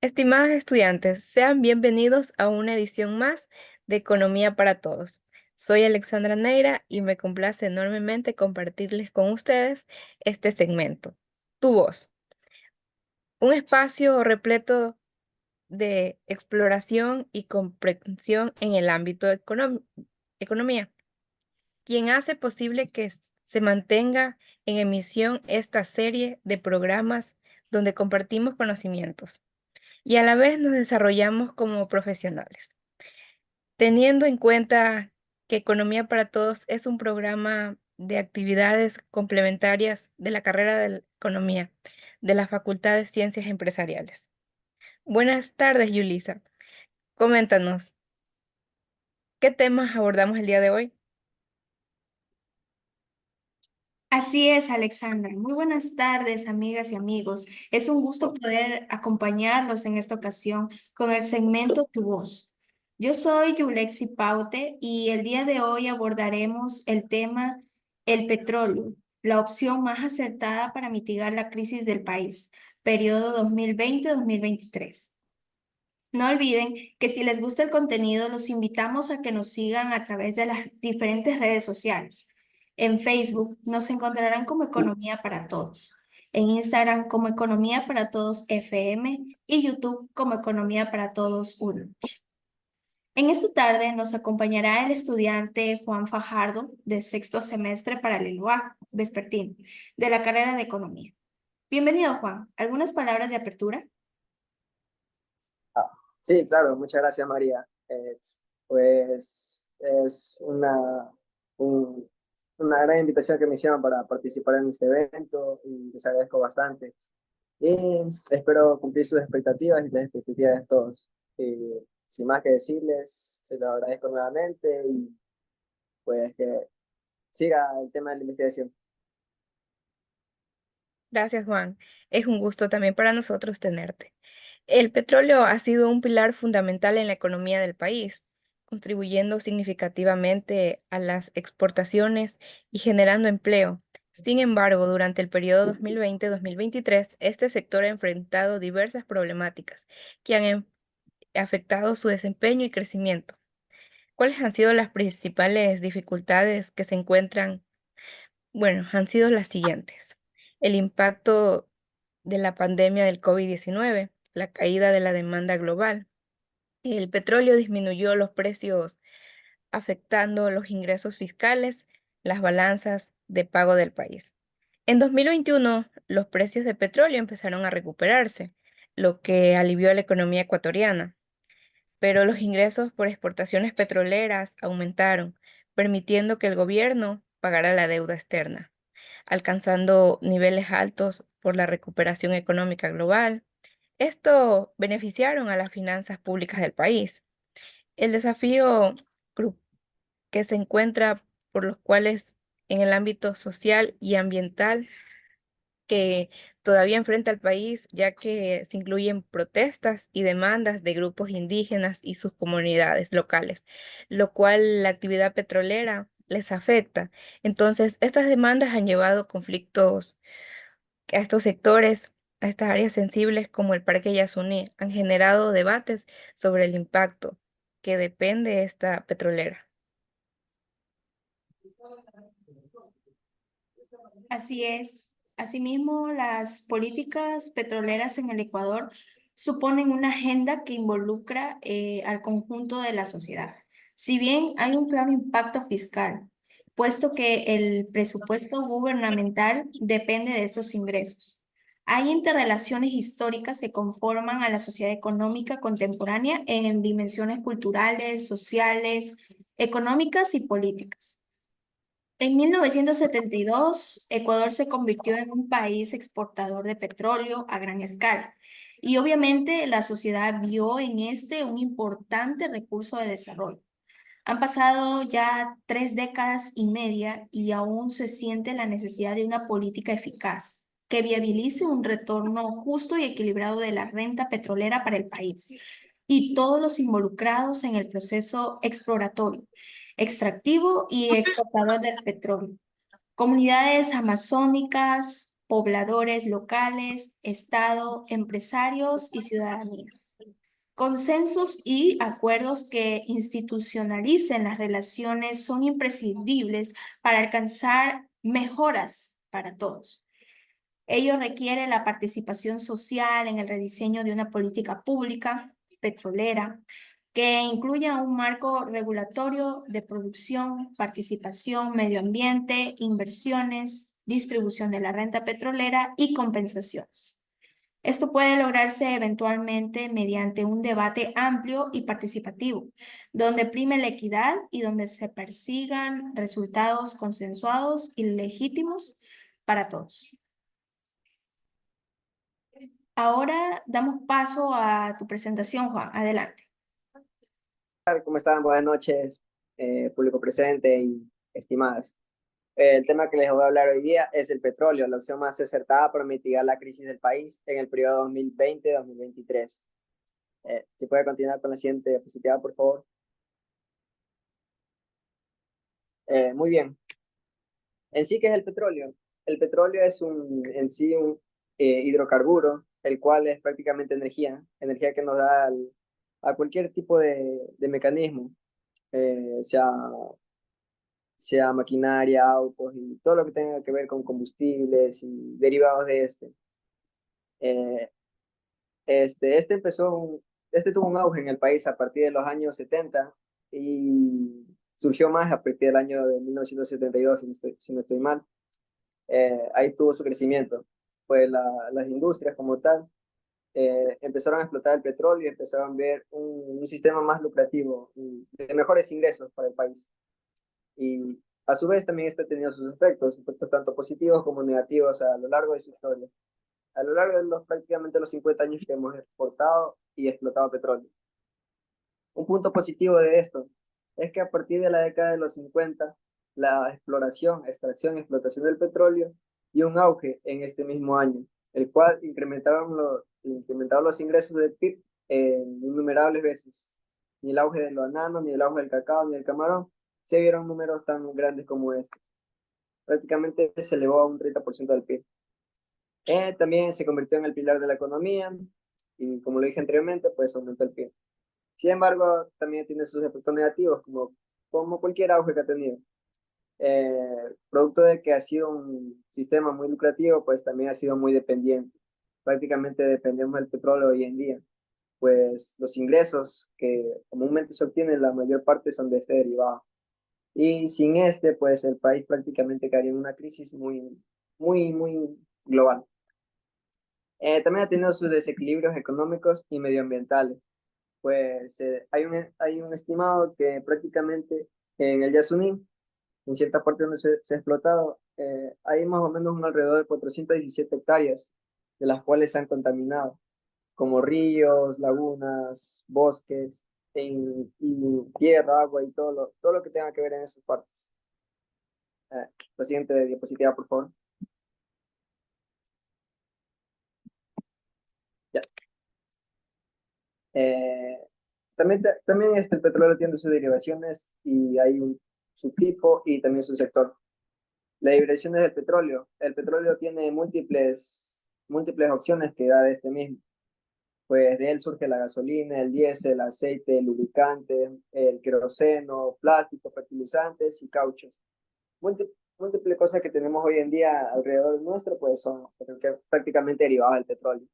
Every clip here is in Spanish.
Estimados estudiantes, sean bienvenidos a una edición más de Economía para Todos. Soy Alexandra Neira y me complace enormemente compartirles con ustedes este segmento, Tu Voz, un espacio repleto de exploración y comprensión en el ámbito de economía, quien hace posible que se mantenga en emisión esta serie de programas donde compartimos conocimientos y a la vez nos desarrollamos como profesionales. Teniendo en cuenta que Economía para Todos es un programa de actividades complementarias de la carrera de Economía de la Facultad de Ciencias Empresariales. Buenas tardes, Yulisa. Coméntanos, ¿qué temas abordamos el día de hoy? Así es, Alexandra. Muy buenas tardes, amigas y amigos. Es un gusto poder acompañarlos en esta ocasión con el segmento Tu Voz. Yo soy Yulexi Paute y el día de hoy abordaremos el tema el petróleo, la opción más acertada para mitigar la crisis del país, periodo 2020-2023. No olviden que si les gusta el contenido, los invitamos a que nos sigan a través de las diferentes redes sociales. En Facebook nos encontrarán como Economía para Todos, en Instagram como Economía para Todos FM y YouTube como Economía para Todos UNICH. En esta tarde nos acompañará el estudiante Juan Fajardo de sexto semestre para el ELUA vespertino de la carrera de Economía. Bienvenido, Juan. ¿Algunas palabras de apertura? Ah, sí, claro, muchas gracias María. Pues es un- una gran invitación que me hicieron para participar en este evento y les agradezco bastante. Y espero cumplir sus expectativas y las expectativas de todos. Y sin más que decirles, se lo agradezco nuevamente y pues que siga el tema de la investigación. Gracias, Juan. Es un gusto también para nosotros tenerte. El petróleo ha sido un pilar fundamental en la economía del país, contribuyendo significativamente a las exportaciones y generando empleo. Sin embargo, durante el periodo 2020-2023, este sector ha enfrentado diversas problemáticas que han afectado su desempeño y crecimiento. ¿Cuáles han sido las principales dificultades que se encuentran? Bueno, han sido las siguientes. El impacto de la pandemia del COVID-19, la caída de la demanda global. El petróleo disminuyó los precios, afectando los ingresos fiscales, las balanzas de pago del país. En 2021, los precios de petróleo empezaron a recuperarse, lo que alivió a la economía ecuatoriana, pero los ingresos por exportaciones petroleras aumentaron, permitiendo que el gobierno pagara la deuda externa, alcanzando niveles altos por la recuperación económica global. Esto beneficiaron a las finanzas públicas del país. El desafío cru- que se encuentra por los cuales en el ámbito social y ambiental que todavía enfrenta el país, ya que se incluyen protestas y demandas de grupos indígenas y sus comunidades locales, lo cual la actividad petrolera les afecta. Entonces, estas demandas han llevado conflictos a estos sectores, a estas áreas sensibles como el Parque Yasuní, han generado debates sobre el impacto que depende esta petrolera. Así es. Asimismo, las políticas petroleras en el Ecuador suponen una agenda que involucra al conjunto de la sociedad. Si bien hay un claro impacto fiscal, puesto que el presupuesto gubernamental depende de estos ingresos. Hay interrelaciones históricas que conforman a la sociedad económica contemporánea en dimensiones culturales, sociales, económicas y políticas. En 1972, Ecuador se convirtió en un país exportador de petróleo a gran escala y obviamente la sociedad vio en este un importante recurso de desarrollo. Han pasado ya 3 décadas y media y aún se siente la necesidad de una política eficaz que viabilice un retorno justo y equilibrado de la renta petrolera para el país y todos los involucrados en el proceso exploratorio, extractivo y exportador del petróleo. Comunidades amazónicas, pobladores locales, Estado, empresarios y ciudadanía. Consensos y acuerdos que institucionalicen las relaciones son imprescindibles para alcanzar mejoras para todos. Ello requiere la participación social en el rediseño de una política pública petrolera que incluya un marco regulatorio de producción, participación, medio ambiente, inversiones, distribución de la renta petrolera y compensaciones. Esto puede lograrse eventualmente mediante un debate amplio y participativo, donde prime la equidad y donde se persigan resultados consensuados y legítimos para todos. Ahora damos paso a tu presentación, Juan. Adelante. ¿Cómo están? Buenas noches, público presente y estimadas. El tema que les voy a hablar hoy día es el petróleo, la opción más acertada para mitigar la crisis del país en el periodo 2020-2023. Si puede continuar con la siguiente diapositiva, por favor. Muy bien. En sí, ¿qué es el petróleo? El petróleo es en sí un hidrocarburo, el cual es prácticamente energía que nos da a cualquier tipo de mecanismo, sea maquinaria, autos y todo lo que tenga que ver con combustibles y derivados de este. Eh, este tuvo un auge en el país a partir de los años 70 y surgió más a partir del año de 1972, si no estoy mal. Ahí tuvo su crecimiento. Pues las industrias como tal empezaron a explotar el petróleo y empezaron a ver un sistema más lucrativo, de mejores ingresos para el país. Y a su vez también está teniendo sus efectos tanto positivos como negativos a lo largo de su historia, a lo largo de prácticamente los 50 años que hemos exportado y explotado petróleo. Un punto positivo de esto es que a partir de la década de los 50, la exploración, extracción y explotación del petróleo dio un auge en este mismo año, el cual incrementaron los ingresos del PIB en innumerables veces. Ni el auge de los bananos, ni el auge del cacao, ni del camarón se vieron números tan grandes como este. Prácticamente se elevó a un 30% del PIB. También se convirtió en el pilar de la economía y, como lo dije anteriormente, pues aumentó el PIB. Sin embargo, también tiene sus efectos negativos, como cualquier auge que ha tenido. Producto de que ha sido un sistema muy lucrativo, pues también ha sido muy dependiente. Prácticamente dependemos del petróleo hoy en día, pues los ingresos que comúnmente se obtienen, la mayor parte son de este derivado. Y sin este, pues el país prácticamente caería en una crisis muy global. También ha tenido sus desequilibrios económicos y medioambientales. Pues hay un estimado que prácticamente en el Yasuní, en cierta parte donde se ha explotado, hay más o menos un alrededor de 417 hectáreas, de las cuales se han contaminado, como ríos, lagunas, bosques, y tierra, agua y todo lo que tenga que ver en esas partes. La siguiente diapositiva, por favor. Ya. Eh, también el petróleo tiene sus derivaciones y hay un subtipo y también su sector. Las derivaciones del petróleo. El petróleo tiene múltiples opciones que da de este mismo. Pues de él surge la gasolina, el diésel, el aceite, el lubricante, el queroseno, plásticos, fertilizantes y cauchos. Múltiples cosas que tenemos hoy en día alrededor nuestro, pues son prácticamente derivados del petróleo.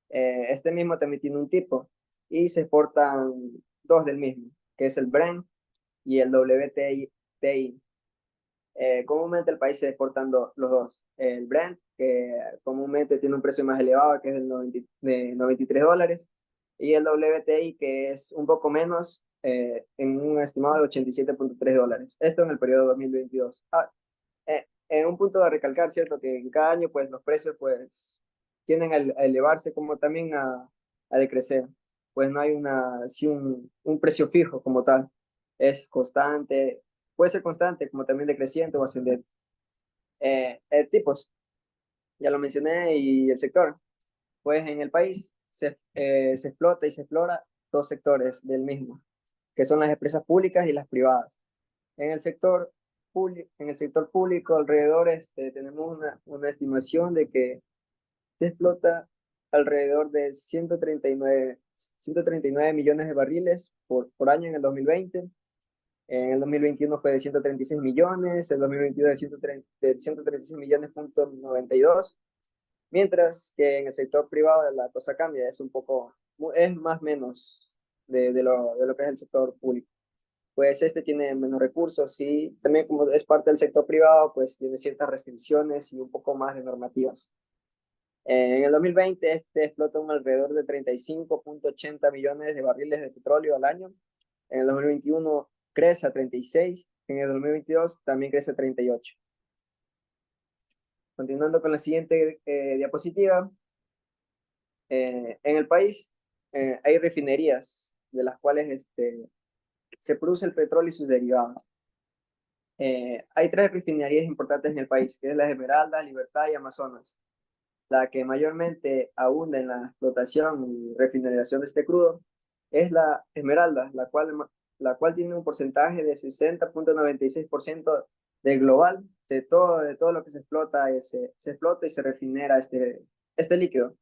Este mismo también tiene un tipo y se exportan dos del mismo, que es el Brent y el WTI. Comúnmente el país se exportan los dos. El Brent, que comúnmente tiene un precio más elevado, que es de $93, y el WTI, que es un poco menos, en un estimado de $87.3. Esto en el periodo 2022. En un punto de recalcar, ¿cierto? Que en cada año, pues, los precios, pues, tienden a elevarse como también a decrecer. Pues no hay un precio fijo como tal. Es constante, puede ser constante, como también decreciente o ascendente. Tipos, ya lo mencioné, y el sector. Pues en el país se explota y se explora dos sectores del mismo, que son las empresas públicas y las privadas. En el sector en el sector público alrededor tenemos una estimación de que se explota alrededor de 139 millones de barriles por año en el 2020. En el 2021 fue de 136 millones, el 2022 de 136 millones punto 92, mientras que en el sector privado la cosa cambia, es más o menos de lo que es el sector público. Pues este tiene menos recursos y también como es parte del sector privado, pues tiene ciertas restricciones y un poco más de normativas. En el 2020 este explota un alrededor de 35.80 millones de barriles de petróleo al año. En el 2021 crece a 36, en el 2022 también crece a 38. Continuando con la siguiente diapositiva, en el país hay refinerías de las cuales se produce el petróleo y sus derivados. Hay 3 refinerías importantes en el país, que es la Esmeralda, Libertad y Amazonas. La que mayormente abunda en la explotación y refinerización de este crudo es la Esmeralda, la cual tiene un porcentaje de 60.96% del global, de todo lo que se explota, se explota y se refinera este líquido.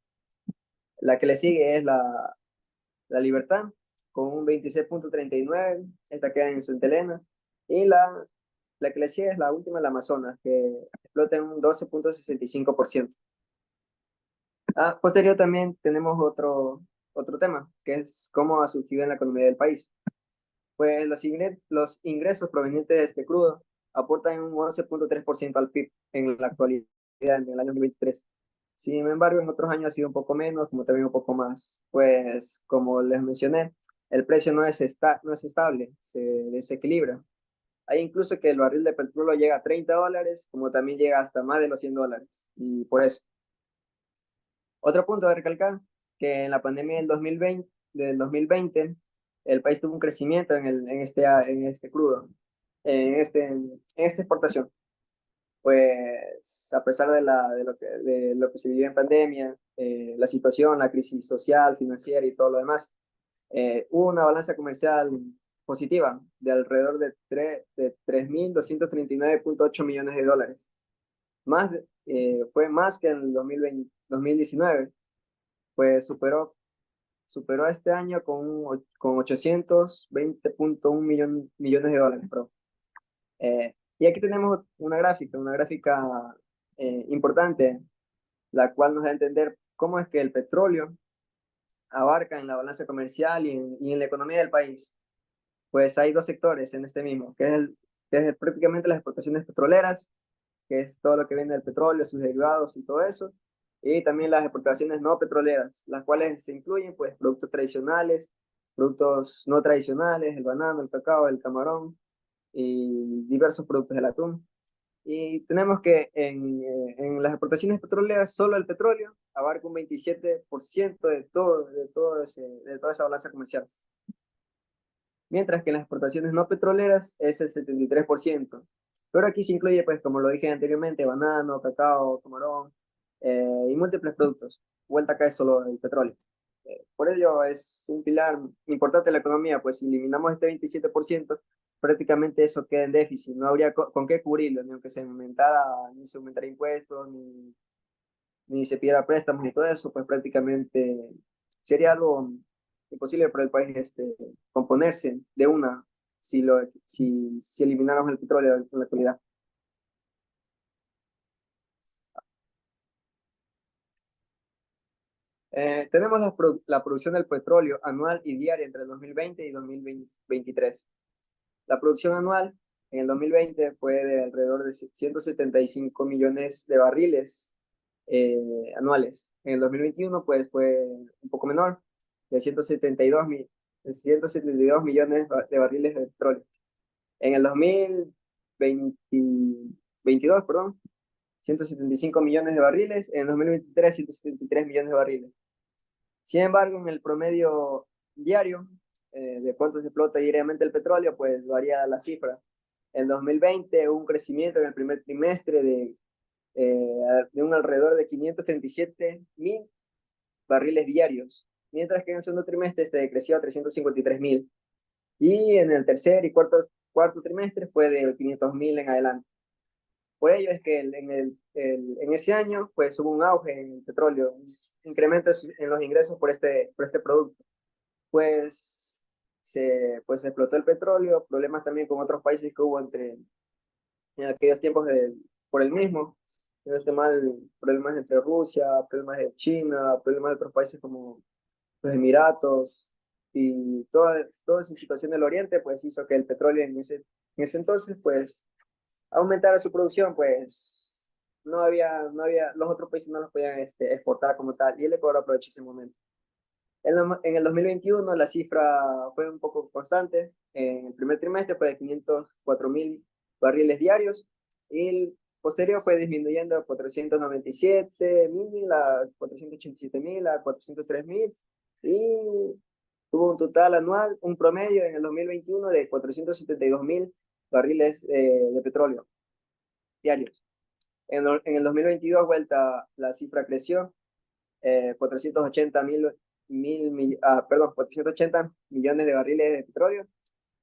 La que le sigue es la Libertad, con un 26.39%, esta queda en Santa Elena, y la que le sigue es la última, la Amazonas, que explota en un 12.65%. Posterior también tenemos otro tema, que es cómo ha surgido en la economía del país. Pues los ingresos provenientes de este crudo aportan un 11.3% al PIB en la actualidad, en el año 2023. Sin embargo, en otros años ha sido un poco menos, como también un poco más. Pues, como les mencioné, el precio no es estable, se desequilibra. Hay incluso que el barril de petróleo llega a $30, como también llega hasta más de los $100. Y por eso. Otro punto a recalcar, que en la pandemia del 2020, el país tuvo un crecimiento en este crudo, en esta exportación. Pues a pesar de lo que se vivió en pandemia, la situación, la crisis social, financiera y todo lo demás, hubo una balanza comercial positiva de alrededor de 3.239.8 millones de dólares. Fue más que en el 2019, pues superó este año con 820.1 millones de dólares. Perdón. Y aquí tenemos una gráfica importante, la cual nos da a entender cómo es que el petróleo abarca en la balanza comercial y en la economía del país. Pues hay 2 sectores en este mismo, que es prácticamente las exportaciones petroleras, que es todo lo que viene del petróleo, sus derivados y todo eso, y también las exportaciones no petroleras, las cuales se incluyen pues productos tradicionales, productos no tradicionales, el banano, el cacao, el camarón y diversos productos del atún. Y tenemos que en las exportaciones petroleras solo el petróleo abarca un 27% de toda esa balanza comercial. Mientras que en las exportaciones no petroleras es el 73%. Pero aquí se incluye, pues, como lo dije anteriormente, banano, cacao, camarón y múltiples productos. Vuelta acá es solo el petróleo. Por ello es un pilar importante de la economía, pues si eliminamos este 27%, prácticamente eso queda en déficit. No habría con qué cubrirlo, ni aunque ni se aumentara impuestos, ni se pidiera préstamos, ni todo eso, pues prácticamente sería algo imposible para el país componerse de una si elimináramos el petróleo en la actualidad. Tenemos la producción del petróleo anual y diaria entre el 2020 y 2023. La producción anual en el 2020 fue de alrededor de 175 millones de barriles anuales. En el 2021 pues fue un poco menor, de 172 millones de barriles de petróleo. En el 2022, perdón, 175 millones de barriles, en el 2023 173 millones de barriles. Sin embargo, en el promedio diario de cuánto se explota diariamente el petróleo, pues varía la cifra. En 2020 hubo un crecimiento en el primer trimestre de un alrededor de 537.000 barriles diarios, mientras que en el segundo trimestre creció a 353.000. Y en el tercer y cuarto cuarto trimestre fue de 500.000 en adelante. Por ello es que en ese año pues hubo un auge en el petróleo, un incremento en los ingresos por este producto. Pues pues se explotó el petróleo, problemas también con otros países que hubo en aquellos tiempos por el mismo. Si no esté mal, problemas entre Rusia, problemas de China, problemas de otros países como los Emiratos y toda esa situación del Oriente, pues hizo que el petróleo en ese entonces, pues aumentara su producción, pues los otros países no los podían exportar como tal, y el Ecuador aprovechó ese momento. En el 2021 la cifra fue un poco constante. En el primer trimestre fue de 504.000 barriles diarios y el posterior fue disminuyendo a 497.000, a 487.000, a 403.000 y tuvo un total anual, un promedio en el 2021 de 472.000 barriles de petróleo diarios. En el 2022 vuelta la cifra creció 480 millones de barriles de petróleo.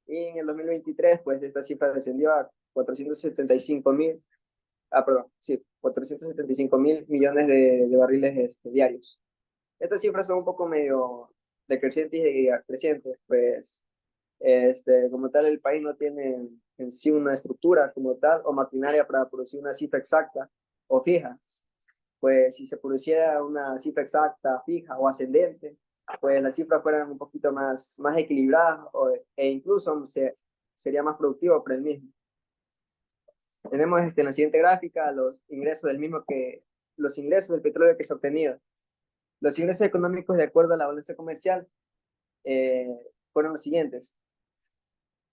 Y en el 2023, pues esta cifra descendió a 475 mil millones de barriles diarios. Estas cifras son un poco medio decrecientes y crecientes, pues como tal el país no tiene en sí una estructura como tal o maquinaria para producir una cifra exacta o fija. Pues si se produciera una cifra exacta, fija o ascendente, pues las cifras fueran un poquito más equilibradas e incluso sería más productivo para el mismo. Tenemos en la siguiente gráfica los ingresos del petróleo que se ha obtenido. Los ingresos económicos de acuerdo a la balanza comercial eh, fueron los siguientes.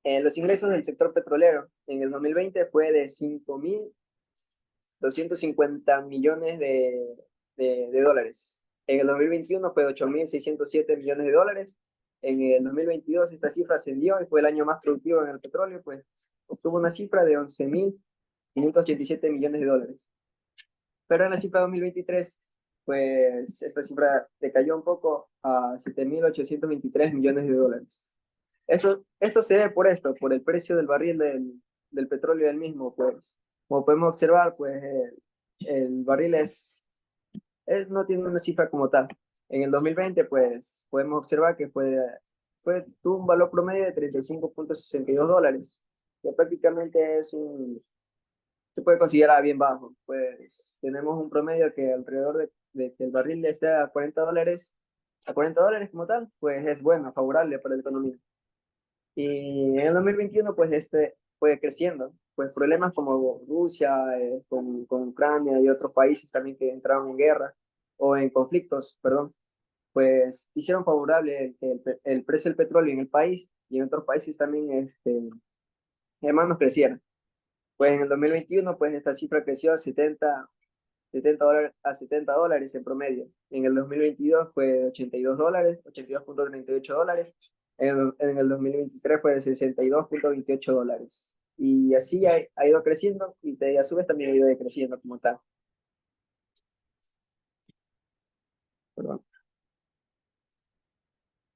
Los ingresos del sector petrolero en el 2020 fue de 5.250 millones de dólares. En el 2021 fue de 8.607 millones de dólares. En el 2022 esta cifra ascendió y fue el año más productivo en el petróleo, pues obtuvo una cifra de 11.587 millones de dólares. Pero en la cifra 2023, pues esta cifra decayó un poco a 7.823 millones de dólares. Esto se debe por el precio del barril del petróleo del mismo, pues como podemos observar, pues el barril no tiene una cifra como tal. En el 2020, pues podemos observar que tuvo un valor promedio de $35.62, que prácticamente se puede considerar bien bajo. Pues tenemos un promedio que alrededor de que el barril esté a 40 dólares como tal, pues es bueno, favorable para la economía. Y en el 2021, pues fue creciendo. Pues problemas como Rusia, con Ucrania y otros países también que entraron en guerra o en conflictos, perdón, pues hicieron favorable el precio del petróleo en el país y en otros países también, hermanos, crecieron. Pues en el 2021, pues esta cifra creció a 70 dólares en promedio. En el 2022 fue de 82 dólares, 82.38 dólares. En el 2023 fue de 62.28 dólares. Y así ha ido creciendo y a su vez también ha ido decreciendo como tal. Perdón.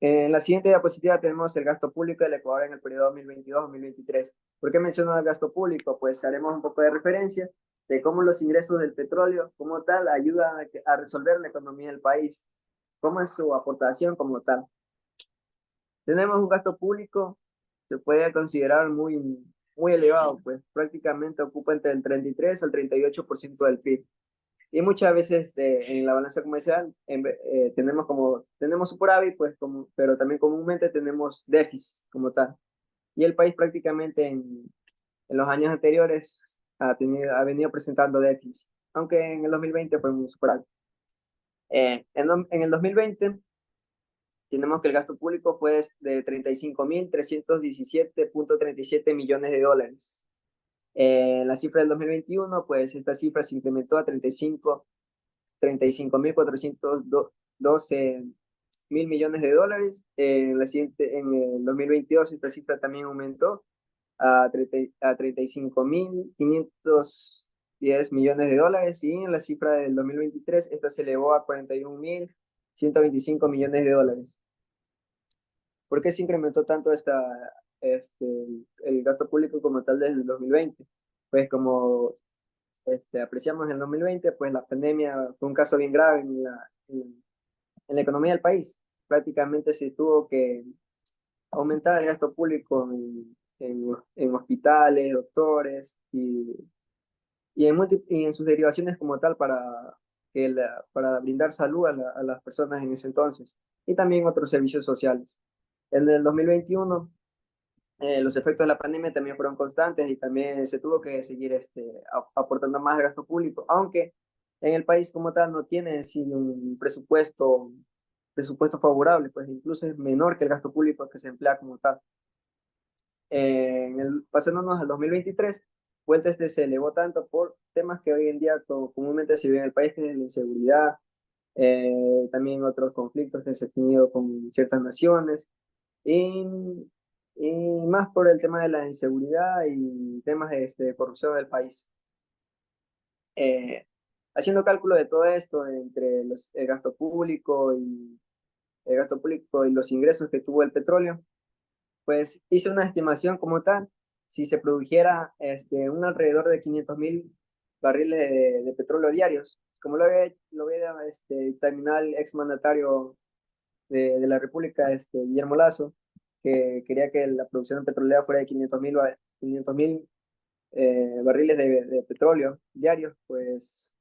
En la siguiente diapositiva tenemos el gasto público del Ecuador en el periodo 2022-2023. ¿Por qué menciono el gasto público? Pues haremos un poco de referencia de cómo los ingresos del petróleo como tal ayudan a resolver la economía del país, cómo es su aportación como tal. Tenemos un gasto público que se puede considerar muy elevado, pues prácticamente ocupa entre el 33 al 38% del PIB. Y muchas veces en la balanza comercial tenemos superávit, pues, pero también comúnmente tenemos déficit como tal. Y el país prácticamente en los años anteriores ha venido presentando déficit, aunque en el 2020 fue un superávit. En el 2020 tenemos que el gasto público fue de 35.317.37 millones de dólares. La cifra del 2021, pues esta cifra se incrementó a 35.412 mil millones de dólares. En el 2022 esta cifra también aumentó a 35.510 millones de dólares y en la cifra del 2023 esta se elevó a 41.125 millones de dólares. ¿Por qué se incrementó tanto el gasto público como tal desde el 2020. Pues como apreciamos en el 2020, pues la pandemia fue un caso bien grave en la economía del país. Prácticamente se tuvo que aumentar el gasto público en hospitales, doctores y en sus derivaciones como tal para brindar salud a las personas en ese entonces y también otros servicios sociales. En el 2021 los efectos de la pandemia también fueron constantes y también se tuvo que seguir aportando más gasto público, aunque en el país como tal no tiene sí, un presupuesto favorable, pues incluso es menor que el gasto público que se emplea como tal. Pasándonos al 2023, vuelta se elevó tanto por temas que hoy en día comúnmente se viven en el país, que es la inseguridad, también otros conflictos que se han tenido con ciertas naciones, y, y más por el tema de la inseguridad y temas de corrupción del país. Eh, Haciendo cálculo de todo esto entre el gasto público y los ingresos que tuvo el petróleo, pues hice una estimación como tal, si se produjera un alrededor de 500.000 barriles de petróleo diarios, como lo había determinado el exmandatario de la República, Guillermo Lazo, que quería que la producción petrolera fuera de 500.000 barriles de petróleo diarios, pues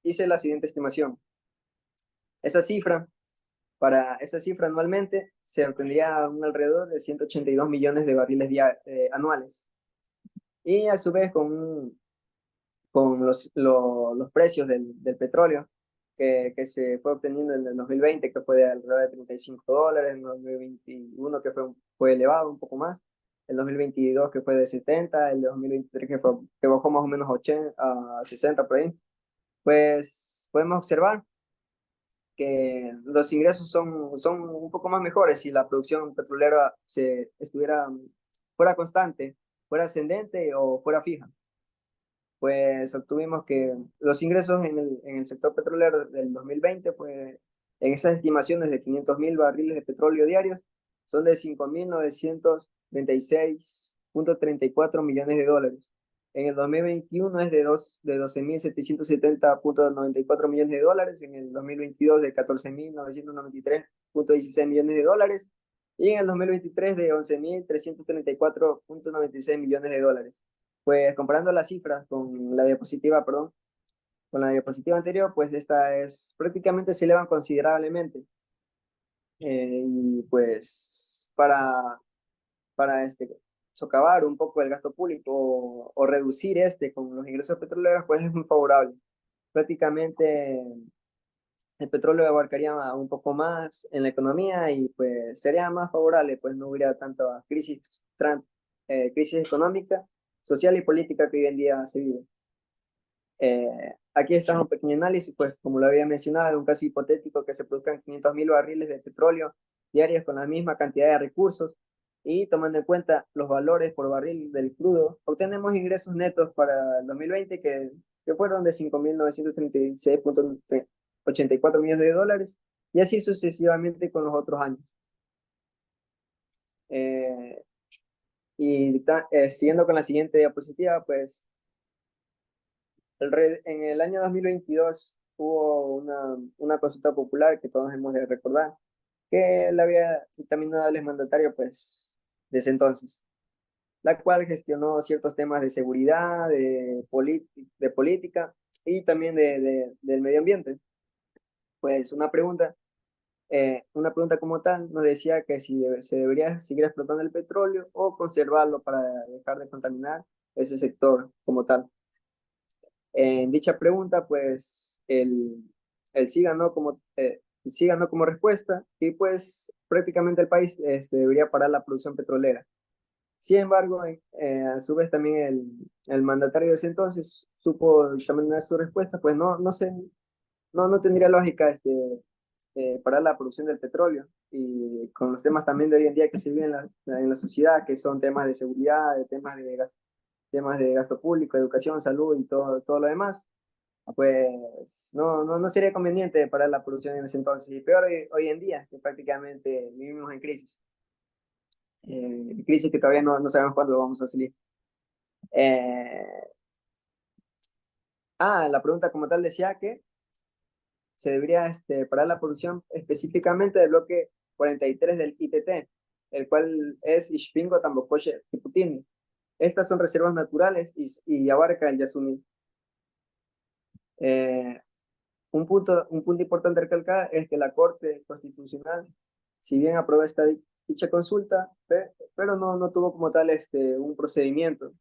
hice la siguiente estimación. Esa cifra, para esa cifra anualmente se obtendría un alrededor de 182 millones de barriles anuales. Y a su vez con los precios del petróleo que se fue obteniendo en el 2020, que fue de alrededor de $35, en el 2021 que fue elevado un poco más, el 2022 que fue de 70, el 2023 que bajó más o menos 80, a 60 por ahí, pues podemos observar que los ingresos son un poco más mejores si la producción petrolera fuera constante, fuera ascendente o fuera fija. Pues obtuvimos que los ingresos en el sector petrolero del 2020, pues en esas estimaciones de 500.000 barriles de petróleo diarios, son de 5.926.34 millones de dólares. En el 2021 es de 12.770.94 millones de dólares, en el 2022 de 14.993.16 millones de dólares y en el 2023 de 11.334.96 millones de dólares. Pues comparando las cifras con la diapositiva, perdón, con la diapositiva anterior, pues prácticamente se elevan considerablemente. Y pues para socavar un poco el gasto público o reducir con los ingresos petroleros, pues es muy favorable. Prácticamente el petróleo abarcaría un poco más en la economía y pues sería más favorable, pues no hubiera tanta crisis económica, social y política que hoy en día se vive. Aquí está un pequeño análisis, pues como lo había mencionado, en un caso hipotético que se produzcan 500.000 barriles de petróleo diarios con la misma cantidad de recursos y tomando en cuenta los valores por barril del crudo, obtenemos ingresos netos para el 2020 que fueron de 5.936.84 millones de dólares y así sucesivamente con los otros años. Siguiendo con la siguiente diapositiva, pues en el año 2022 hubo una consulta popular que todos hemos de recordar, que la había dictaminado el mandatario pues desde entonces, la cual gestionó ciertos temas de seguridad, de política y también del medio ambiente. Pues una pregunta como tal nos decía que si se debería seguir explotando el petróleo o conservarlo para dejar de contaminar ese sector como tal. En dicha pregunta, pues el sí ganó como respuesta y pues prácticamente el país debería parar la producción petrolera. Sin embargo, a su vez también el mandatario de ese entonces supo también dar su respuesta, pues no tendría lógica parar la producción del petróleo y con los temas también de hoy en día que se viven en la sociedad, que son temas de seguridad, temas de gasto público, educación, salud y todo lo demás, pues no sería conveniente parar la producción en ese entonces y peor hoy en día, que prácticamente vivimos en crisis. crisis que todavía no sabemos cuándo vamos a salir. La pregunta como tal decía que se debería parar la producción específicamente del bloque 43 del ITT, el cual es Ixpingo, Tambocoche y Putini. Estas son reservas naturales y abarca el Yasuní. Un punto importante a recalcar es que la Corte Constitucional, si bien aprobó dicha consulta, pero no tuvo como tal un procedimiento,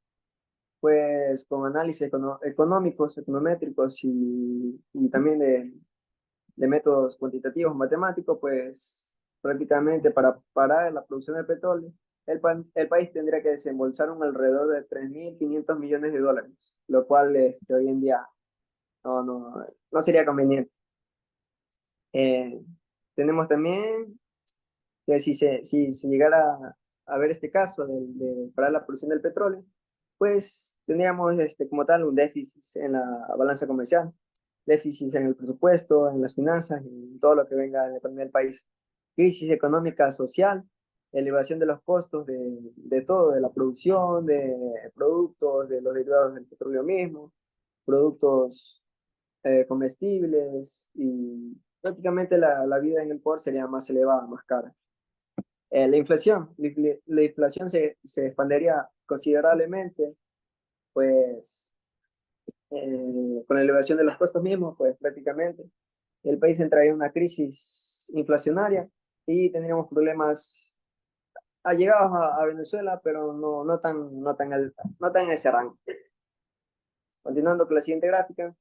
pues con análisis económicos, econométricos y también de métodos cuantitativos, matemáticos, pues prácticamente para parar la producción de petróleo, el país tendría que desembolsar alrededor de 3.500 millones de dólares, lo cual hoy en día no sería conveniente. Eh, tenemos también que si llegara a ver este caso de parar la producción del petróleo, pues tendríamos como tal un déficit en la balanza comercial, déficit en el presupuesto, en las finanzas y en todo lo que venga en la economía del país. Crisis económica, social, elevación de los costos de todo, de la producción, de productos, de los derivados del petróleo mismo, productos comestibles y prácticamente la vida en el poder sería más elevada, más cara. La inflación se expandería considerablemente, pues con la elevación de los costos mismos, pues prácticamente el país entraría en una crisis inflacionaria y tendríamos problemas allegados a Venezuela, pero no tan en ese rango. Continuando con la siguiente gráfica.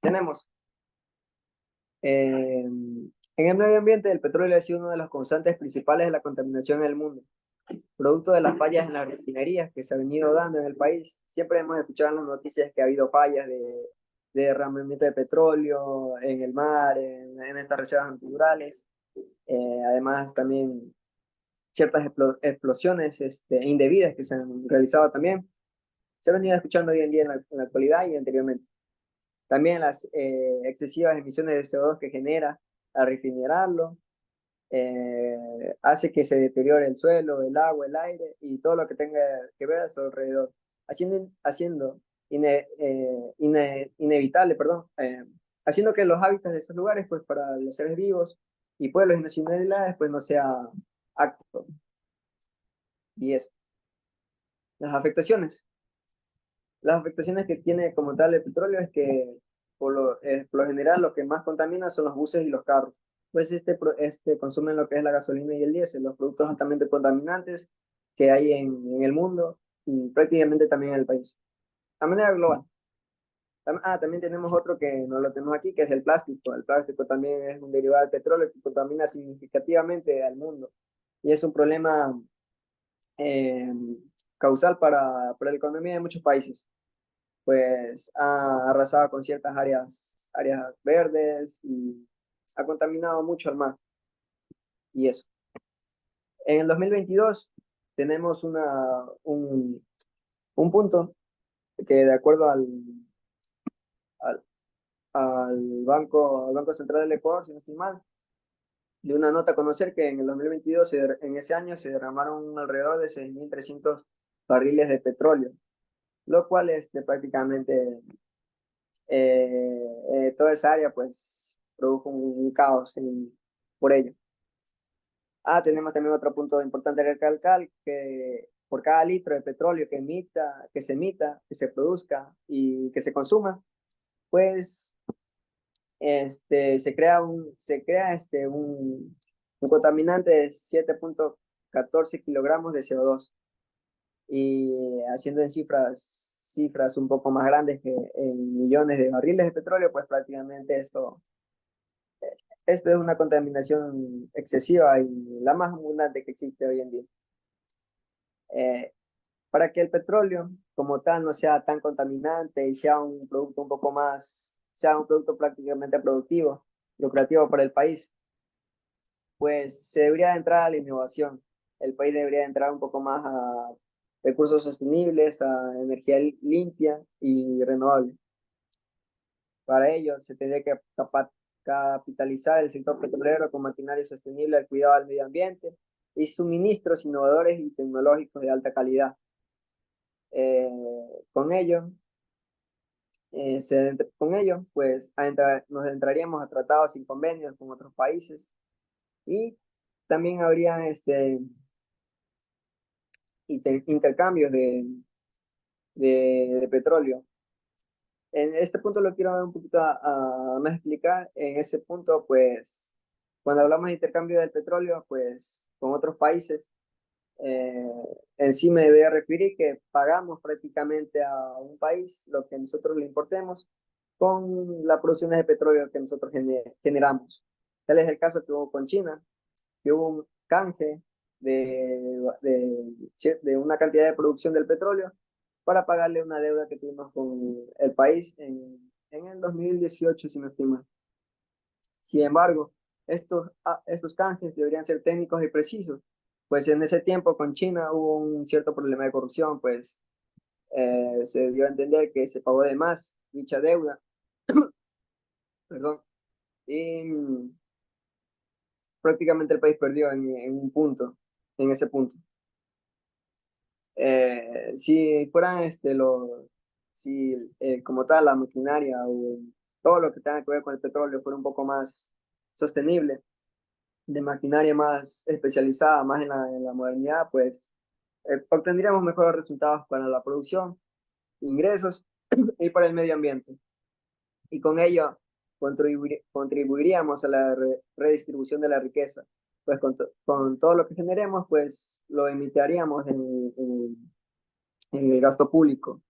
Tenemos en el medio ambiente, el petróleo ha sido uno de los causantes principales de la contaminación en el mundo, producto de las fallas en las refinerías que se han venido dando en el país. Siempre hemos escuchado en las noticias que ha habido fallas de derramamiento de petróleo en el mar, en estas reservas naturales. Además, también ciertas explosiones indebidas que se han realizado también. Se han venido escuchando hoy en día en la actualidad y anteriormente. También las excesivas emisiones de CO2 que genera al refinerarlo, hace que se deteriore el suelo, el agua, el aire y todo lo que tenga que ver a su alrededor, haciendo inevitable, haciendo que los hábitats de esos lugares, pues para los seres vivos y pueblos y nacionalidades, pues no sea apto. Y eso. Las afectaciones. Las afectaciones que tiene como tal el petróleo es que por lo general lo que más contamina son los buses y los carros. Pues consumen lo que es la gasolina y el diésel, los productos altamente contaminantes que hay en el mundo y prácticamente también en el país. A manera global. También tenemos otro que no lo tenemos aquí, que es el plástico. El plástico también es un derivado del petróleo que contamina significativamente al mundo. Y es un problema eh, causal para la economía de muchos países, pues ha arrasado con ciertas áreas verdes y ha contaminado mucho el mar y eso. En el 2022 tenemos un punto que de acuerdo al, al Banco Central del Ecuador, si no estoy mal, de una nota a conocer que en el 2022, en ese año, se derramaron alrededor de 6.300 barriles de petróleo, lo cual prácticamente toda esa área pues produjo un caos por ello. Tenemos también otro punto importante de recalcar, que por cada litro de petróleo que se emita, que se produzca y que se consuma, pues un contaminante de 7.14 kilogramos de CO2 y haciendo en cifras un poco más grandes que en millones de barriles de petróleo, pues prácticamente esto es una contaminación excesiva y la más abundante que existe hoy en día. Para que el petróleo como tal no sea tan contaminante y sea un producto sea un producto prácticamente productivo, lucrativo para el país, pues se debería entrar a la innovación. El país debería entrar un poco más a recursos sostenibles, a energía limpia y renovable. Para ello se tendría que capitalizar el sector petrolero con maquinaria sostenible al cuidado del medio ambiente y suministros innovadores y tecnológicos de alta calidad. Con ello, pues nos entraríamos a tratados y convenios con otros países y también habría intercambios de petróleo. En este punto lo quiero dar un poquito a más explicar. En ese punto, pues, cuando hablamos de intercambio del petróleo, pues, con otros países, eh, en sí me debe referir que pagamos prácticamente a un país lo que nosotros le importemos con la producción de petróleo que nosotros generamos. Tal es el caso que hubo con China, que hubo un canje de una cantidad de producción del petróleo para pagarle una deuda que tuvimos con el país en el 2018, si no estoy mal. Sin embargo, estos canjes deberían ser técnicos y precisos, pues en ese tiempo con China hubo un cierto problema de corrupción, pues se dio a entender que se pagó de más dicha deuda, perdón, y prácticamente el país perdió en un punto, en ese punto. Si fueran si como tal la maquinaria o todo lo que tenga que ver con el petróleo fuera un poco más sostenible, de maquinaria más especializada, más en la modernidad, pues obtendríamos mejores resultados para la producción, ingresos y para el medio ambiente. Y con ello contribuiríamos a la redistribución de la riqueza. Pues con todo lo que generemos, pues lo emitiríamos en el gasto público.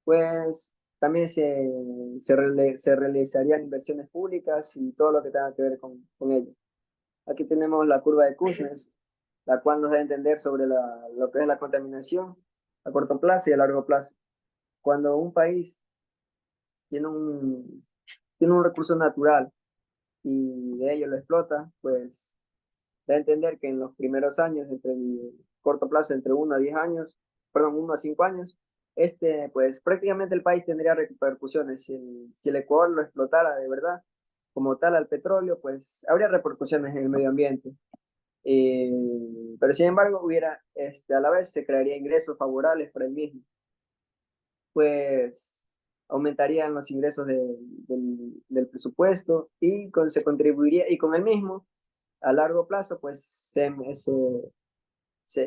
Pues también se realizarían inversiones públicas y todo lo que tenga que ver con ello. Aquí tenemos la curva de Kuznets, la cual nos da a entender sobre lo que es la contaminación a corto plazo y a largo plazo. Cuando un país tiene un recurso natural y de ello lo explota, pues da a entender que en los primeros años, entre el corto plazo, entre 1 a 10 años, perdón, 1 a 5 años, pues prácticamente el país tendría repercusiones. Si el Ecuador lo explotara de verdad, como tal al petróleo, pues habría repercusiones en el medio ambiente. Pero sin embargo, a la vez se crearía ingresos favorables para el mismo, pues aumentarían los ingresos del presupuesto se contribuiría, y con el mismo, a largo plazo, pues se,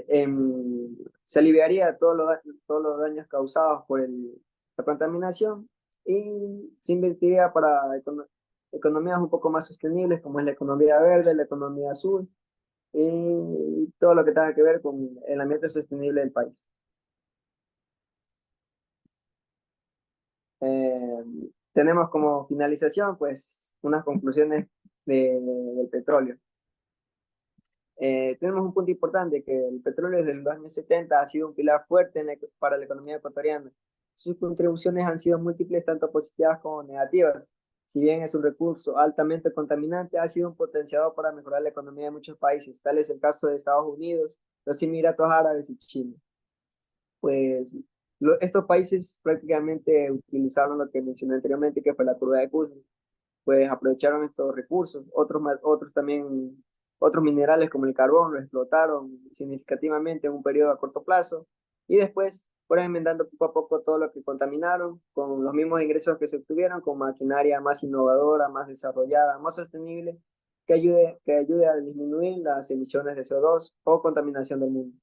em, se aliviaría todos los daños causados por la contaminación y se invertiría para economías un poco más sostenibles, como es la economía verde, la economía azul y todo lo que tenga que ver con el ambiente sostenible del país. Eh, Tenemos como finalización, pues, unas conclusiones del petróleo. Tenemos un punto importante, que el petróleo desde los años 70 ha sido un pilar fuerte para la economía ecuatoriana. Sus contribuciones han sido múltiples, tanto positivas como negativas. Si bien es un recurso altamente contaminante, ha sido un potenciador para mejorar la economía de muchos países. Tal es el caso de Estados Unidos, los Emiratos Árabes y China. Pues estos países prácticamente utilizaron lo que mencioné anteriormente, que fue la curva de Kuznets, pues aprovecharon estos recursos. Otros también, otros minerales como el carbón lo explotaron significativamente en un periodo a corto plazo y después fueron enmendando poco a poco todo lo que contaminaron con los mismos ingresos que se obtuvieron, con maquinaria más innovadora, más desarrollada, más sostenible, que ayude a disminuir las emisiones de CO2 o contaminación del mundo.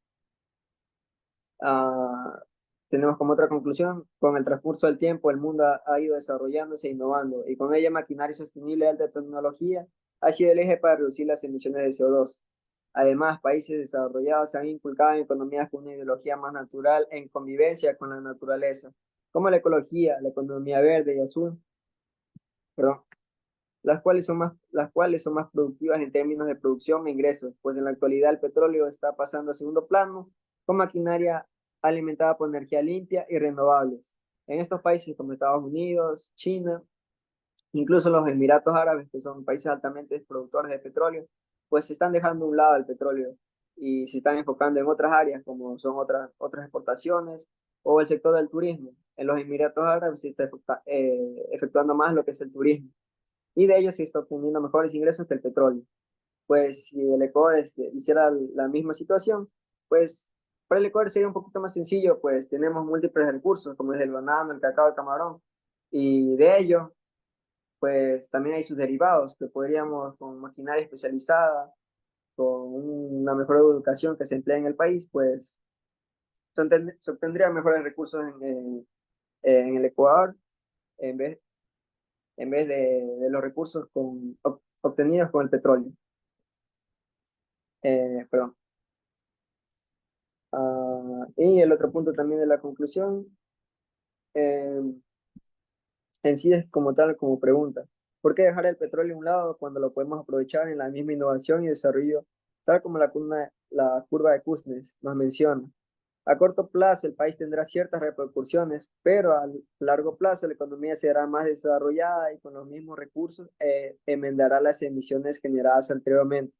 Ah, tenemos como otra conclusión, con el transcurso del tiempo el mundo ha ido desarrollándose e innovando y con ella maquinaria sostenible de alta tecnología ha sido el eje para reducir las emisiones de CO2. Además, países desarrollados se han inculcado en economías con una ideología más natural en convivencia con la naturaleza, como la ecología, la economía verde y azul, perdón, las cuales son más productivas en términos de producción e ingresos, pues en la actualidad el petróleo está pasando a segundo plano con maquinaria alimentada por energía limpia y renovables. En estos países como Estados Unidos, China, incluso los Emiratos Árabes, que son países altamente productores de petróleo, pues se están dejando a un lado el petróleo y se están enfocando en otras áreas como son otras exportaciones o el sector del turismo. En los Emiratos Árabes se está efectuando más lo que es el turismo. y de ellos se está obteniendo mejores ingresos que el petróleo. Pues si el Ecuador hiciera la misma situación, pues para el Ecuador sería un poquito más sencillo, pues tenemos múltiples recursos, como es el banano, el cacao, el camarón, y de ello, pues también hay sus derivados, que podríamos con maquinaria especializada, con una mejor educación que se emplea en el país, pues se obtendrían mejores recursos en el Ecuador en vez, de los recursos obtenidos con el petróleo. Perdón. Y el otro punto también de la conclusión, eh, en sí es como tal, como pregunta. ¿Por qué dejar el petróleo a un lado cuando lo podemos aprovechar en la misma innovación y desarrollo, tal como la curva de Kuznets nos menciona? A corto plazo el país tendrá ciertas repercusiones, pero a largo plazo la economía será más desarrollada y con los mismos recursos enmendará las emisiones generadas anteriormente.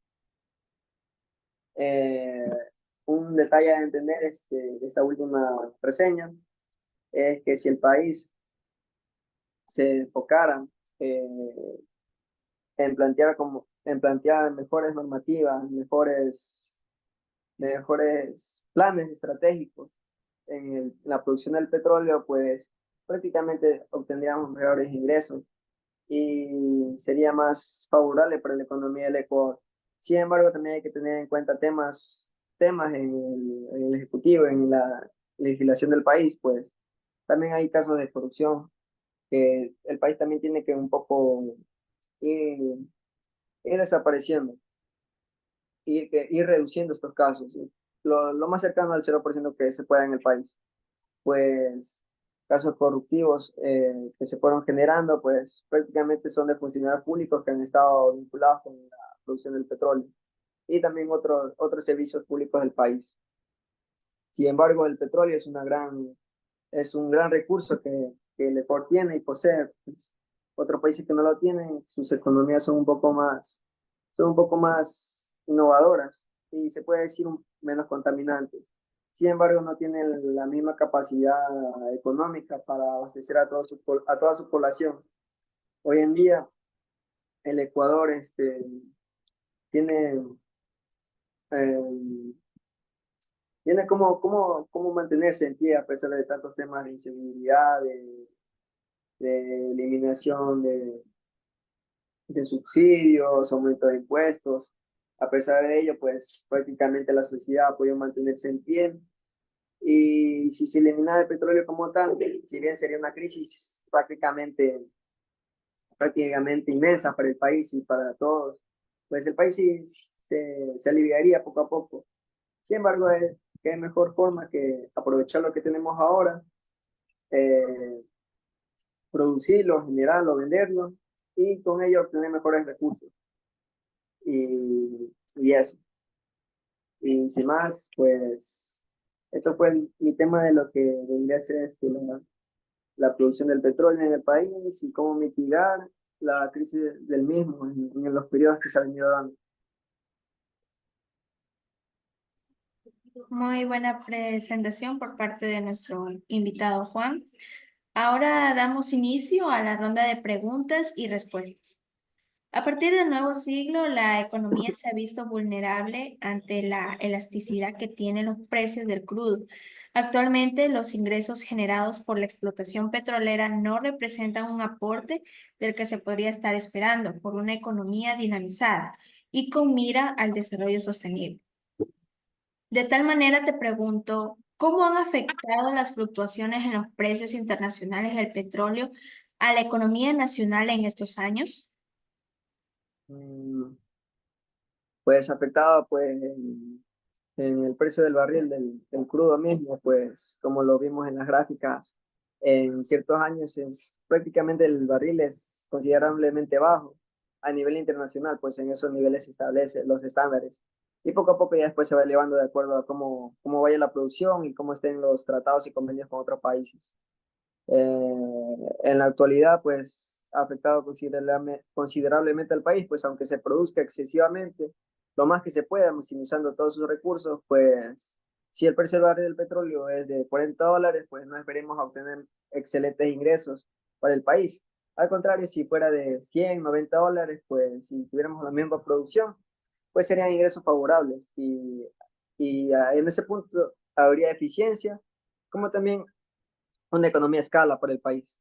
Eh, un detalle a entender de esta última reseña es que si el país se enfocara eh, en plantear mejores normativas, mejores planes estratégicos en la producción del petróleo, pues prácticamente obtendríamos mejores ingresos y sería más favorable para la economía del Ecuador. Sin embargo, también hay que tener en cuenta temas en el Ejecutivo, en la legislación del país, pues también hay casos de corrupción que el país también tiene que un poco ir, ir desapareciendo, ir reduciendo estos casos, ¿sí? Lo más cercano al 0% que se pueda en el país. Pues casos corruptivos que se fueron generando, pues prácticamente son de funcionarios públicos que han estado vinculados con la producción del petróleo y también otros servicios públicos del país. Sin embargo, el petróleo es un gran recurso que el Ecuador tiene y posee. Pues, otros países que no lo tienen, sus economías son un poco más innovadoras y se puede decir menos contaminantes. Sin embargo, no tienen la misma capacidad económica para abastecer a toda su población. Hoy en día, el Ecuador tiene, eh, tiene cómo mantenerse en pie a pesar de tantos temas de inseguridad, de eliminación de subsidios, aumento de impuestos. A pesar de ello, pues prácticamente la sociedad ha podido mantenerse en pie. Y si se eliminara el petróleo como tal, si bien sería una crisis prácticamente inmensa para el país y para todos, pues el país sí se aliviaría poco a poco. Sin embargo, qué mejor forma que aprovechar lo que tenemos ahora, eh, producirlo, generarlo, venderlo y con ello obtener mejores recursos. Y eso. Y sin más, pues esto fue mi tema de lo que vendría a ser la producción del petróleo en el país y cómo mitigar la crisis del mismo en los periodos que se han venido dando. Muy buena presentación por parte de nuestro invitado Juan. Ahora damos inicio a la ronda de preguntas y respuestas. A partir del nuevo siglo, la economía se ha visto vulnerable ante la elasticidad que tienen los precios del crudo. Actualmente, los ingresos generados por la explotación petrolera no representan un aporte del que se podría estar esperando por una economía dinamizada y con mira al desarrollo sostenible. De tal manera te pregunto, ¿cómo han afectado las fluctuaciones en los precios internacionales del petróleo a la economía nacional en estos años? Mm, Pues afectado pues en el precio del barril del crudo mismo, pues como lo vimos en las gráficas, en ciertos años prácticamente el barril es considerablemente bajo a nivel internacional, pues en esos niveles se establecen los estándares. Y poco a poco ya después se va elevando de acuerdo a cómo vaya la producción y cómo estén los tratados y convenios con otros países. En la actualidad, pues ha afectado considerablemente al país, pues aunque se produzca excesivamente, lo más que se pueda, maximizando todos sus recursos, pues si el precio del barril del petróleo es de $40, pues no esperemos a obtener excelentes ingresos para el país. Al contrario, si fuera de 100, $90, pues si tuviéramos la misma producción, pues serían ingresos favorables y en ese punto habría eficiencia, como también una economía a escala para el país.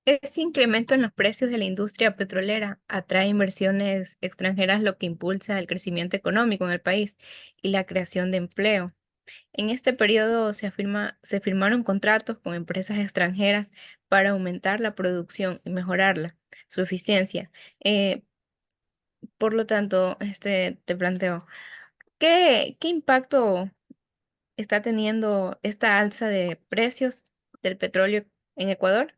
Este incremento en los precios de la industria petrolera atrae inversiones extranjeras, lo que impulsa el crecimiento económico en el país y la creación de empleo. En este periodo se firmaron contratos con empresas extranjeras para aumentar la producción y mejorarla, su eficiencia. Eh, por lo tanto, te planteo, ¿qué impacto está teniendo esta alza de precios del petróleo en Ecuador?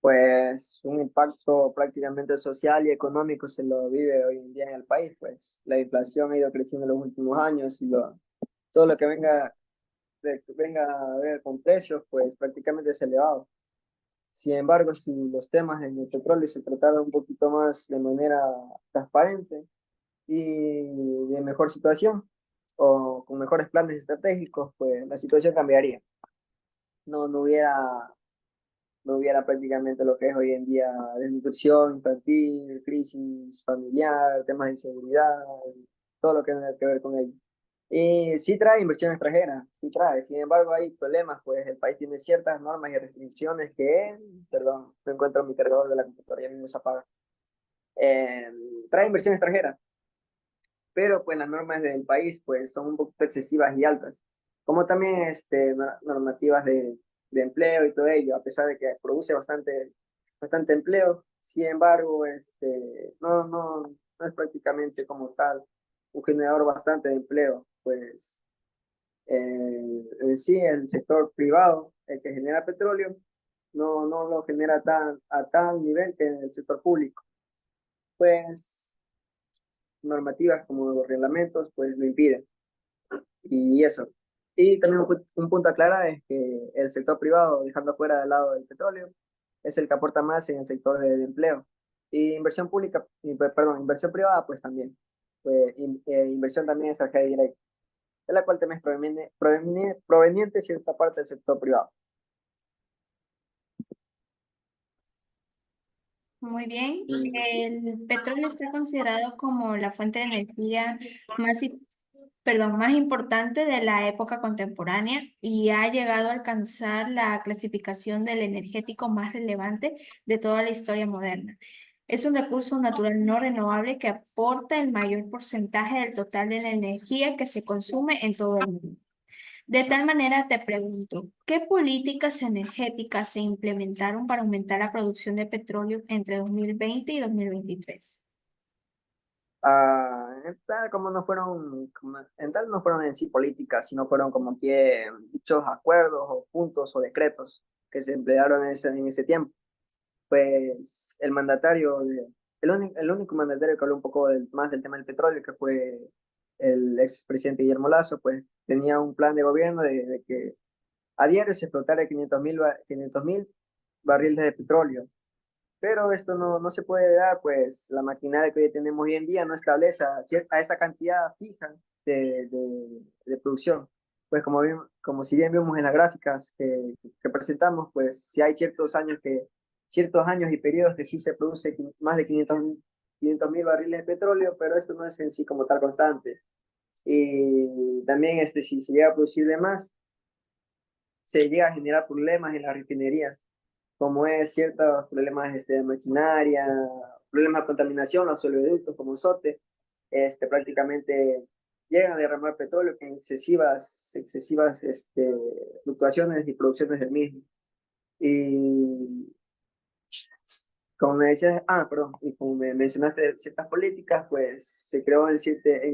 Pues un impacto prácticamente social y económico se lo vive hoy en día en el país, pues la inflación ha ido creciendo en los últimos años y todo lo que venga a ver con precios, pues prácticamente es elevado. Sin embargo, si los temas en el petróleo se trataran un poquito más de manera transparente y de mejor situación o con mejores planes estratégicos, pues la situación cambiaría. No, no hubiera prácticamente lo que es hoy en día desnutrición infantil, crisis familiar, temas de inseguridad, todo lo que tenga que ver con ello. Y sí trae inversión extranjera, sí trae. Sin embargo, hay problemas, pues el país tiene ciertas normas y restricciones perdón, no encuentro mi cargador de la computadora, ya mismo se apaga. Eh, Trae inversión extranjera, pero pues las normas del país pues son un poquito excesivas y altas, como también normativas de empleo y todo ello, a pesar de que produce bastante empleo, sin embargo, no es prácticamente como tal un generador bastante de empleo, pues en sí el sector privado, el que genera petróleo, no lo genera a tal nivel que en el sector público, pues normativas como los reglamentos pues lo impiden. Y eso. Y también un punto a aclarar es que el sector privado, dejando fuera del lado del petróleo, es el que aporta más en el sector de empleo. Y inversión pública, perdón, inversión privada, pues también. Inversión también extranjera directa, de la cual también es proveniente cierta parte del sector privado. Muy bien. Y, El petróleo está considerado como la fuente de energía más, perdón, más importante de la época contemporánea y ha llegado a alcanzar la clasificación del energético más relevante de toda la historia moderna. Es un recurso natural no renovable que aporta el mayor porcentaje del total de la energía que se consume en todo el mundo. De tal manera te pregunto, ¿qué políticas energéticas se implementaron para aumentar la producción de petróleo entre 2020 y 2023? en tal no fueron en sí políticas, sino fueron como que dichos acuerdos o puntos o decretos que se emplearon en ese tiempo. Pues el único mandatario que habló un poco más del tema del petróleo, que fue el expresidente Guillermo Lasso, pues tenía un plan de gobierno de que a diario se explotara 500.000 barriles de petróleo. Pero esto no se puede dar, pues la maquinaria que hoy tenemos hoy en día no establece a esa cantidad fija de producción. Pues como si bien vimos en las gráficas que presentamos, pues si hay ciertos años y periodos que sí se produce más de 500.000 barriles de petróleo, pero esto no es en sí como tal constante. Y también si se llega a producir de más, se llega a generar problemas en las refinerías como es ciertos problemas de maquinaria, problemas de contaminación, los oleoductos como SOTE, prácticamente llegan a derramar petróleo en excesivas fluctuaciones y producciones del mismo. Y como me decías, perdón, y como me mencionaste ciertas políticas, pues se creó en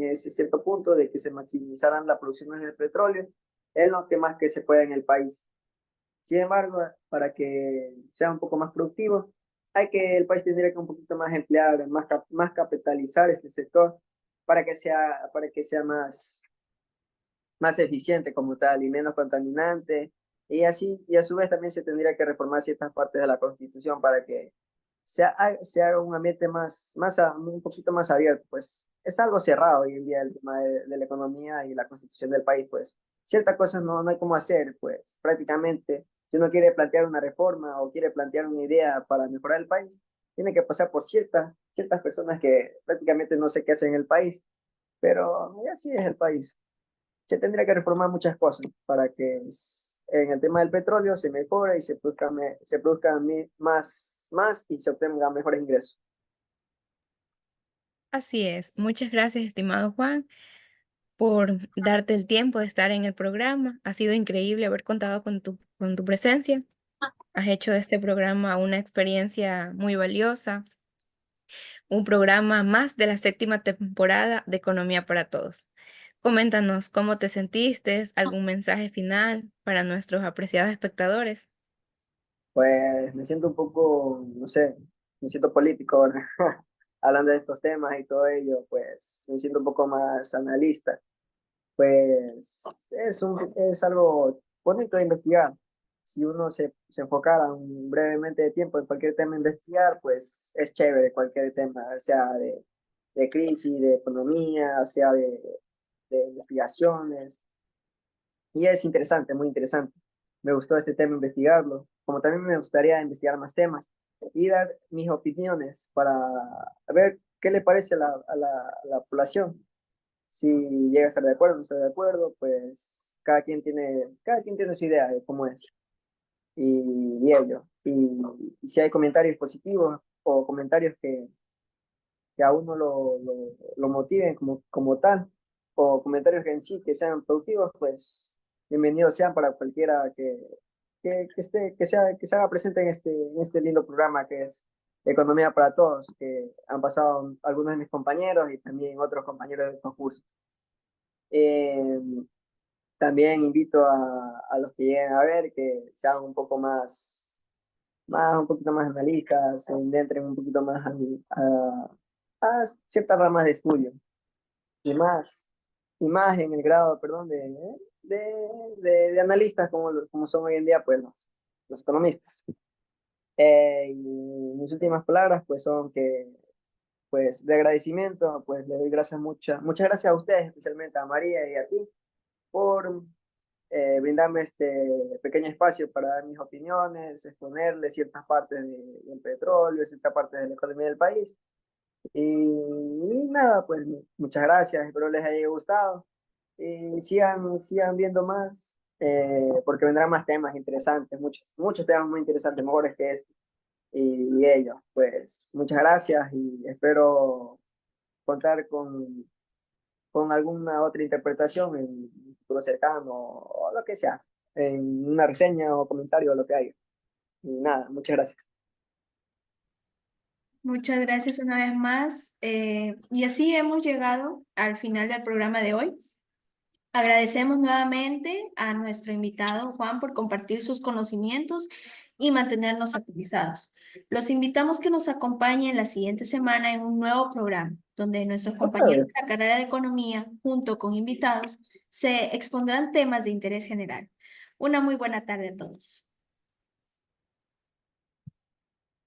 ese cierto punto de que se maximizaran las producciones del petróleo en lo que más que se pueda en el país. Sin embargo, para que sea un poco más productivo, el país tendría que un poquito más emplear, más capitalizar este sector para que sea más eficiente como tal y menos contaminante. Y a su vez también se tendría que reformar ciertas partes de la Constitución para que se haga un ambiente un poquito más abierto. Pues es algo cerrado hoy en día el tema de la economía y la constitución del país, pues ciertas cosas no hay cómo hacer, pues prácticamente si uno quiere plantear una reforma o quiere plantear una idea para mejorar el país, tiene que pasar por ciertas personas que prácticamente no sé qué hacen en el país, pero así es el país. Se tendría que reformar muchas cosas para que en el tema del petróleo se mejore y se produzcan más y se obtengan mejores ingresos. Así es. Muchas gracias, estimado Juan, por darte el tiempo de estar en el programa. Ha sido increíble haber contado con tu presencia. Has hecho de este programa una experiencia muy valiosa, un programa más de la séptima temporada de Economía para Todos. Coméntanos cómo te sentiste, algún mensaje final para nuestros apreciados espectadores. Pues me siento un poco, no sé, me siento político ahora, hablando de estos temas y todo ello, pues me siento un poco más analista. Pues es algo bonito de investigar. Si uno se enfocara brevemente de tiempo en cualquier tema a investigar, pues es chévere cualquier tema, sea de crisis, de economía, sea de investigaciones. Y es interesante, muy interesante. Me gustó este tema investigarlo, como también me gustaría investigar más temas y dar mis opiniones para ver qué le parece a la población. Si llega a estar de acuerdo o no está de acuerdo, pues cada quien tiene su idea de cómo es y ello. Y si hay comentarios positivos o comentarios que a uno lo motiven como tal, o comentarios que en sí que sean productivos, pues bienvenidos sean para cualquiera que se haga presente en este lindo programa que es Economía para Todos, que han pasado algunos de mis compañeros y también otros compañeros de concurso. Eh, También invito a los que lleguen a ver que sean un poco un poquito más analistas, se entren un poquito más a ciertas ramas de estudio y y más en el grado, perdón, de analistas como son hoy en día, pues los economistas. Y mis últimas palabras, pues son que, pues de agradecimiento, pues le doy muchas gracias a ustedes, especialmente a María y a ti, por brindarme este pequeño espacio para dar mis opiniones, exponerle ciertas partes del petróleo, ciertas partes de la economía del país. Y nada, pues muchas gracias, espero les haya gustado. Y sigan viendo más, porque vendrán más temas interesantes, muchos temas muy interesantes, mejores que este. Y ellos, pues muchas gracias y espero contar con alguna otra interpretación en un futuro cercano o lo que sea, en una reseña o comentario o lo que haya. Y nada, muchas gracias. Muchas gracias una vez más. Y así hemos llegado al final del programa de hoy. Agradecemos nuevamente a nuestro invitado Juan por compartir sus conocimientos y mantenernos actualizados. Los invitamos que nos acompañen la siguiente semana en un nuevo programa, donde nuestros compañeros Ok. de la carrera de Economía, junto con invitados, se expondrán temas de interés general. Una muy buena tarde a todos.